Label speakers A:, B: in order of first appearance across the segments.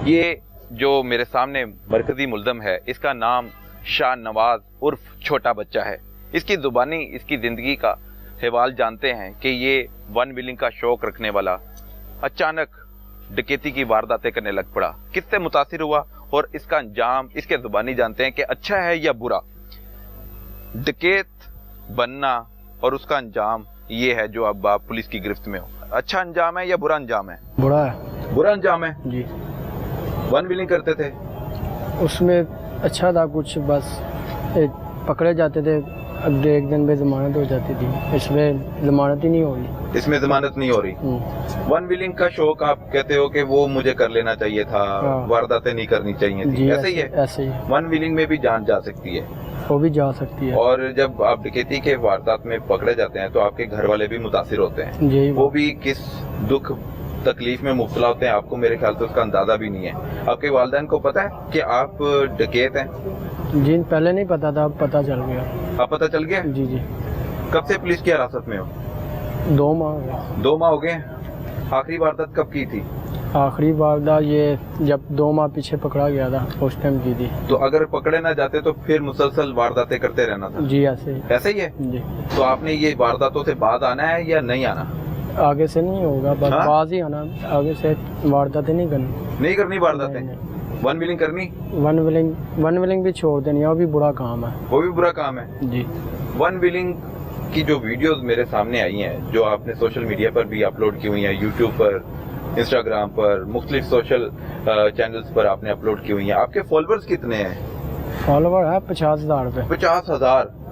A: ये जो मेरे सामने मरकजी मुल्ज़म है, इसका नाम शाहनवाज उर्फ छोटा बच्चा है। इसकी ज़ुबानी, इसकी ज़िंदगी का हवाल जानते हैं कि ये वन व्हीलिंग का शौक रखने वाला अचानक डकैती की वारदातें करने लग पड़ा। किससे मुतासिर हुआ और इसका अंजाम इसके ज़ुबानी जानते हैं कि अच्छा है या बुरा। डकैत बनना और उसका अंजाम ये है जो अब आप पुलिस की गिरफ्त में हो। अच्छा अंजाम है या बुरा अंजाम है?
B: बुरा है।
A: बुरा अंजाम है
B: जी।
A: वन व्हीलिंग करते थे,
B: उसमें अच्छा था कुछ, बस पकड़े जाते थे, अब एक दिन में जमानत हो जाती थी, इसमें जमानत ही नहीं हो रही।
A: इसमें जमानत नहीं हो रही। वन व्हीलिंग का शौक आप कहते हो कि वो मुझे कर लेना चाहिए था, वारदातें नहीं करनी चाहिए थी, ऐसे ही है? ऐसे ही। वन व्हीलिंग में भी जान जा सकती है,
B: वो भी जा सकती है।
A: और जब आप डकैती के वारदात में पकड़े जाते हैं तो आपके घर वाले भी मुतासिर होते हैं
B: जी।
A: वो भी किस दुख तकलीफ में मुब्तला होते हैं, आपको मेरे ख्याल से उसका अंदाजा भी नहीं है। आपके वालिदैन को पता है कि आप डकैत हैं?
B: जी, पहले नहीं पता था, अब पता चल गया।
A: अब पता चल गया?
B: जी जी।
A: कब से पुलिस की हिरासत में हो?
B: 2 माह हो गए।
A: 2 माह हो गए। आखिरी वारदात कब की थी?
B: आखिरी वारदात ये जब 2 माह पीछे पकड़ा गया था, उस टाइम की थी।
A: तो अगर पकड़े ना जाते तो फिर मुसलसल वारदातें करते रहना था?
B: जी ऐसे ही।
A: ऐसे ही है
B: जी।
A: तो आपने ये वारदातों से बाद आना है या नहीं आना?
B: आगे से नहीं होगा, बस बाज ही आना, आगे से वारदातें नहीं करनी।
A: नहीं करनी वारदातें? वन व्हीलिंग करनी?
B: वन व्हीलिंग भी छोड़ देनी, वो भी बुरा काम है।
A: वो भी बुरा काम है
B: जी।
A: वन व्हीलिंग की जो वीडियोस मेरे सामने आई हैं, जो आपने सोशल मीडिया पर भी अपलोड की हुई हैं, यूट्यूब पर, इंस्टाग्राम पर, मुख्तलिफ सोशल चैनल्स पर आपने अपलोड की हुई हैं, आपके फॉलोअर्स कितने हैं?
B: फॉलोवर है 50,000 पे।
A: 50,000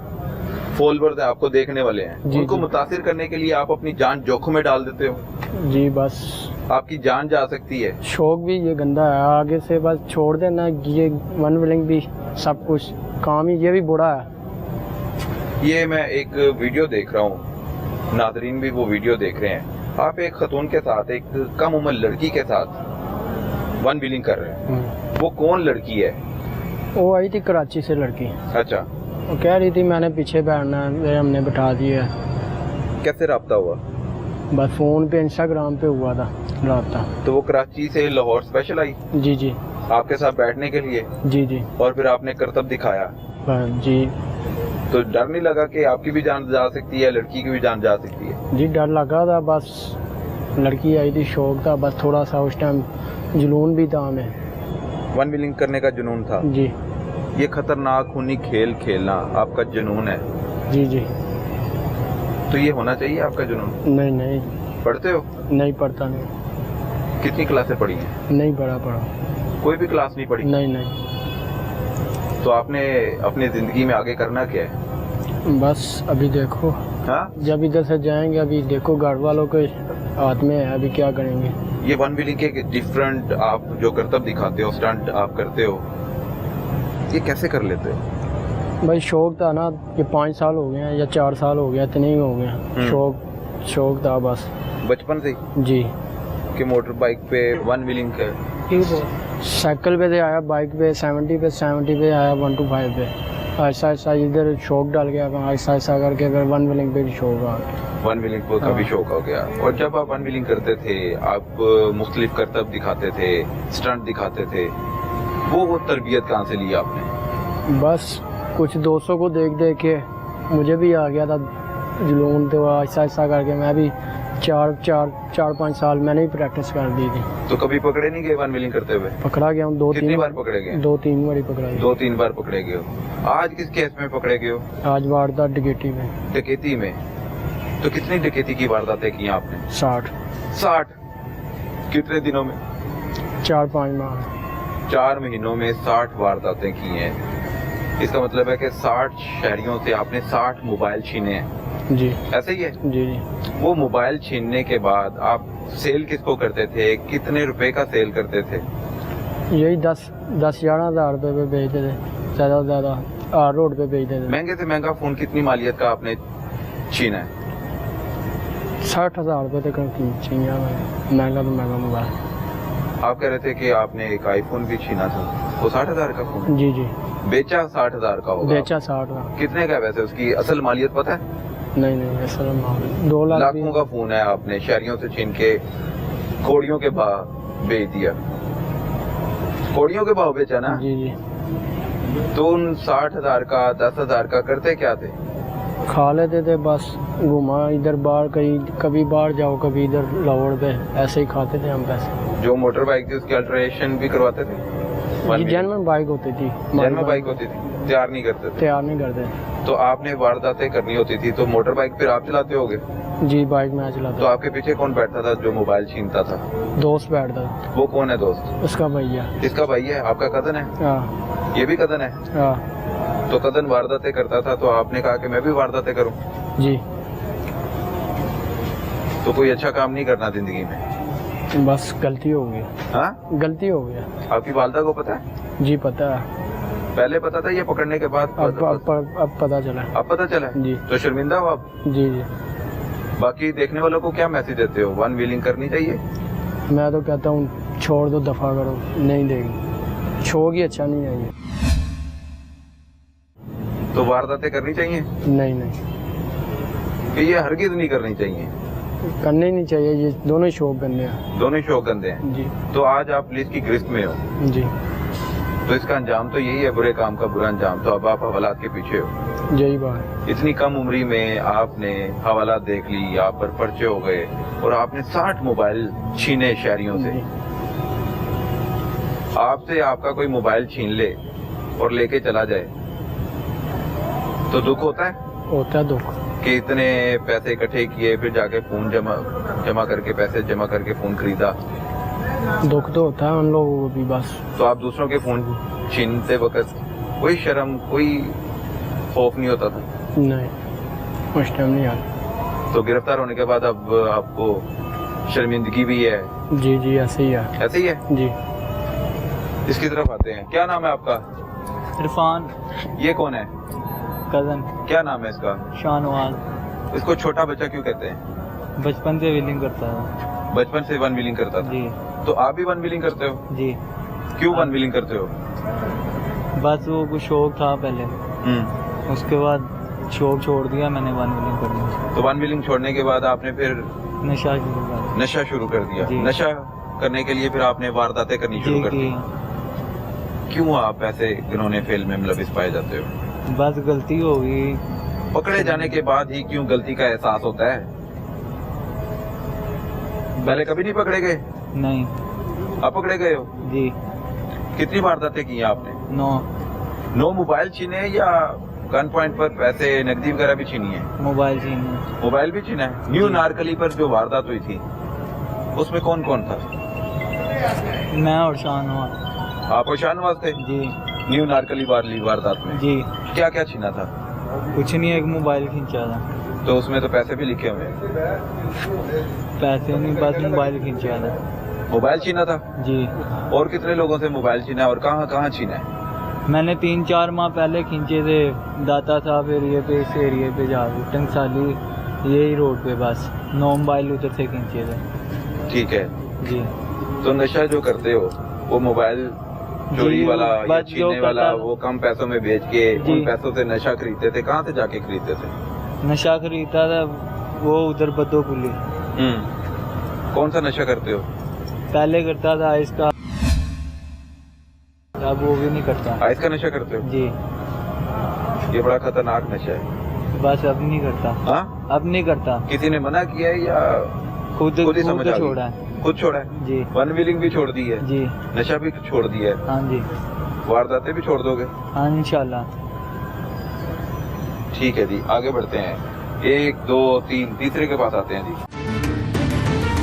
A: फॉलोअर्स है आपको देखने वाले हैं। उनको मुतासिर करने के लिए आप अपनी जान जोखिम में डाल देते हो।
B: जी, बस
A: आपकी जान जा सकती है।
B: शौक भी ये गंदा है, आगे से बस छोड़ देना। ये वन व्हीलिंग भी सब कुछ काम ही, ये भी बुरा है।
A: ये मैं एक वीडियो देख रहा हूँ, नादरीन भी वो वीडियो देख रहे हैं। आप एक खतून के साथ, एक कम उम्र लड़की के साथ वन व्हीलिंग कर रहे हैं। वो कौन लड़की है?
B: वो आई थी कराची से लड़की।
A: अच्छा।
B: वो कह रही थी मैंने पीछे बैठना है, हमने बैठा दिया।
A: कैसे राब्ता हुआ?
B: बस फोन पे, इंस्टाग्राम पे हुआ था राब्ता।
A: तो वो कराची से लाहौर स्पेशल आई?
B: जी जी।
A: आपके साथ बैठने के लिए?
B: जी जी।
A: और फिर आपने करतब दिखाया?
B: जी।
A: तो डर नहीं लगा कि आपकी भी जान जा सकती है, लड़की की भी जान जा सकती है?
B: जी, डर लगा था, बस लड़की आई थी, शौक था बस थोड़ा सा, उस टाइम जुनून भी था हमें।
A: वन व्हीलिंग करने का जुनून था?
B: जी।
A: ये खतरनाक खूनी खेल खेलना आपका जुनून है?
B: जी जी।
A: तो ये होना चाहिए आपका जुनून?
B: नहीं नहीं।
A: पढ़ते हो?
B: नहीं पढ़ता नहीं।
A: कितनी क्लासें पढ़ी हैं?
B: नहीं पढ़ा।
A: कोई भी क्लास नहीं पढ़ी?
B: नहीं नहीं।
A: तो आपने अपनी जिंदगी में आगे करना क्या है?
B: बस अभी देखो।
A: हाँ?
B: जब इधर से जाएंगे, अभी देखो घर वालों के हाथ में है, अभी क्या करेंगे।
A: ये वन व्हीलिंग के डिफरेंट आप जो करतब दिखाते हो, स्टंट आप करते हो, ये कैसे कर लेते हो?
B: भाई शौक था ना, ये 5 साल हो गए हैं या 4 साल हो गया, इतने ही हो गए। शौक था बस
A: बचपन से?
B: जी।
A: कि मोटर बाइक पे वन व्हीलिंग का?
B: साइकिल पे से आया, बाइक पे 70 पे आया, 125 पे। ऐसा ऐसा इधर शौक डाल गया, ऐसा ऐसा करके फिर वन व्हीलिंग पे भी शौक आ गया।
A: वन व्हीलिंग को कभी शौक हो गया। और जब आप वन व्हीलिंग करते थे, आप मुख्तलिफ करतब दिखाते थे, स्टंट दिखाते थे, वो तरबियत कहाँ से ली आपने?
B: बस कुछ दोस्तों को देख देख के मुझे भी आ गया था जुनून, तो ऐसा ऐसा करके मैं भी 4-5 साल मैंने ही प्रैक्टिस कर दी थी।
A: तो कभी पकड़े नहीं गए वन व्हीलिंग करते हुए?
B: पकड़ा गया हूँ 2-3
A: बार पकड़े गए?
B: 2-3 बार पकड़ा गया।
A: 2-3 बार पकड़े गए हो। आज किस केस में पकड़े गए हो?
B: आज वारदात डकैती में।
A: डकैती में? तो कितनी डकैती की वारदातें की आपने?
B: 60।
A: कितने दिनों में?
B: 4-5 माह।
A: 4 महीनों में 60 वारदातें की हैं। इसका मतलब है कि 60 शहरियों से आपने 60 मोबाइल छीने हैं।
B: जी।
A: ऐसे ही है?
B: जी जी।
A: वो मोबाइल छीनने के बाद आप सेल किसको करते थे? कितने रुपए का सेल करते थे?
B: यही 10-11 हज़ार रुपये पे बेचते थे, ज़्यादा से ज़्यादा रोड पे बेचते थे।
A: महंगे से महंगा फोन कितनी मालियत का आपने छीना है?
B: 60,000 रुपये तक चाहिए, महंगा तो महंगा मोबाइल।
A: आप कह रहे थे कि आपने एक आईफोन भी छीना था, वो 60,000 का फोन?
B: जी जी।
A: बेचा 60,000 का होगा?
B: बेचा 60 का।
A: कितने का है वैसे उसकी असल मालियत पता है?
B: नहीं असल 2 लाख।
A: लाखों का फोन है, आपने शहरियों से छीन के घोड़ियों के भाव बेच दिया। कौड़ियों के भाव बेचा ना?
B: जी जी।
A: तो उन 60,000 का 10,000 का करते क्या थे?
B: खा लेते थे बस, घुमा इधर बाहर, कहीं कभी बाहर जाओ कभी इधर लाहौर पे, ऐसे ही खाते थे हम पैसे।
A: जो मोटर बाइक थी उसकी अल्ट्रेशन भी करवाते थे?
B: जी जेन्युइन बाइक होती थी।
A: जेन्युइन बाइक होती थी, तैयार नहीं करते थे?
B: तैयार नहीं करते।
A: तो आपने वारदातें करनी होती थी तो मोटर बाइक फिर आप चलाते होगे?
B: जी बाइक मैं
A: तो
B: चलाता।
A: आपके पीछे कौन बैठता था जो मोबाइल छीनता था?
B: दोस्त बैठता था।
A: वो कौन है दोस्त?
B: उसका भैया।
A: इसका भाई है? आपका कजन है?
B: हाँ
A: ये भी कजन है?
B: हाँ
A: तो कजन वारदातें करता था तो आपने कहा कि मैं भी वारदातें करूं?
B: जी।
A: तो कोई अच्छा काम नहीं करना जिंदगी में?
B: बस गलती हो गई।
A: हाँ,
B: गलती हो गया।
A: आपकी वालदा को पता है?
B: जी पता है।
A: पहले पता था या पकड़ने के बाद?
B: अब पता चला।
A: अब पता चला?
B: जी।
A: तो शर्मिंदा हो आप?
B: जी जी।
A: बाकी देखने वालों को क्या मैसेज देते हो? वन व्हीलिंग करनी चाहिए?
B: मैं तो कहता हूँ छोड़ दो, दफा करो, नहीं देगी, छोड़ ही अच्छा नहीं है ये।
A: तो वारदातें करनी चाहिए?
B: नहीं नहीं
A: कि ये हरगिज नहीं करनी चाहिए?
B: करने ही नहीं चाहिए, ये दोनों ही शौक करने हैं।
A: दोनों ही शौक गंदे हैं।
B: जी
A: तो आज आप पुलिस की गिरफ्त में हो,
B: जी।
A: तो इसका अंजाम तो यही है, बुरे काम का बुरा अंजाम। तो अब आप हवालात के पीछे हो।
B: यही बात।
A: इतनी कम उम्री में आपने हवालात देख ली, आप पर पर्चे हो गए और आपने 60 मोबाइल छीने शहरियों से। आपसे आपका कोई मोबाइल छीन ले और लेके चला जाए तो दुख होता है?
B: होता है दुख।
A: कि इतने पैसे इकट्ठे किए, फिर जाके फोन जमा करके, पैसे जमा करके फोन खरीदा।
B: दुख तो होता है उन लोगों को भी बस।
A: तो आप दूसरों के फोन छीनते वक्त कोई शर्म, कोई खौफ नहीं होता था?
B: नहीं उस टाइम नहीं आता।
A: तो गिरफ्तार होने के बाद अब आपको शर्मिंदगी भी है?
B: जी जी ऐसे ही है।
A: ऐसे ही है
B: जी।
A: इसकी तरफ आते हैं। क्या नाम है आपका?
C: इरफान।
A: ये कौन है?
C: कजन।
A: क्या नाम है इसका?
C: शाहनवाज।
A: इसको छोटा बच्चा क्यों कहते हैं?
C: बचपन से व्हीलिंग करता था।
A: बचपन से वन व्हीलिंग करता था?
C: जी
A: तो आप भी वन व्हीलिंग करते हो?
C: जी।
A: क्यों वन व्हीलिंग करते हो?
C: बस वो कुछ शौक था पहले, उसके बाद शौक छोड़ दिया मैंने वन व्हीलिंग करने।
A: तो वन व्हीलिंग छोड़ने के बाद आपने फिर
C: नशा शुरू कर
A: नशा शुरू कर दिया?
C: जी।
A: नशा करने के लिए फिर आपने वारदातें करनी
C: जी
A: शुरू कर दी?
C: की।
A: क्यों आप ऐसे घिनौने फेल में मुलविस पाए जाते हो?
C: बस गलती हो गई।
A: पकड़े जाने के बाद ही क्यों गलती का एहसास होता है? पहले कभी नहीं पकड़े गए?
C: नहीं।
A: अब पकड़े गए हो?
C: जी।
A: कितनी वारदातें की हैं आपने?
C: 9
A: मोबाइल छीने या गन पॉइंट पर पैसे नकदी वगैरह भी छीनी है?
C: मोबाइल छीने।
A: मोबाइल भी छीना है। न्यू
C: जी।
A: नारकली पर जो वारदात हुई थी उसमें कौन कौन था?
C: मैं और शाहनवाज।
A: आप और शाहनवाज थे?
C: जी
A: न्यू नारकली वाली वारदात में
C: जी।
A: क्या क्या छीना था?
C: कुछ नहीं, एक मोबाइल खींचा था।
A: तो उसमें तो पैसे भी लिखे हुए हैं।
C: पैसे नहीं, बस मोबाइल खींचा था।
A: मोबाइल छीना था?
C: जी।
A: और कितने लोगों से मोबाइल छीना है और कहाँ कहाँ छीना है?
C: मैंने 3-4 माह पहले खींचे थे, दाता साहब एरिए पे, इस एरिए पे जाके टंगसाली यही रोड पे, बस 9 मोबाइल उधर से खींचे थे।
A: ठीक है।
C: जी।
A: तो नशा जो करते हो वो मोबाइल चोरी
C: जी,
A: वाला या
C: बस जो
A: छीनने वाला,
C: करता-
A: वो कम पैसों में बेच के
C: जी।
A: उन पैसों से नशा खरीदते थे? कहाँ से जाके खरीदते थे?
C: नशा खरीदता था वो उधर बद्दो पुली।
A: कौन सा नशा करते हो?
C: पहले करता था इसका, अब वो भी नहीं करता।
A: आइस का नशा करते हो?
C: जी।
A: ये बड़ा खतरनाक नशा है।
C: बस अब नहीं करता।
A: हाँ?
C: अब नहीं करता।
A: किसी ने मना किया है या
C: खुद
A: ही समझ आ गई?
C: छोड़ा है।
A: खुद छोड़ा है?
C: जी
A: वन व्हीलिंग भी छोड़ दी है?
C: जी।
A: नशा भी छोड़ दिया है?
C: हाँ जी।
A: वारदातें भी छोड़ दोगे?
C: हाँ इंशाल्लाह।
A: ठीक है जी, आगे बढ़ते हैं। 1 2 3 तीसरे के पास आते हैं जी।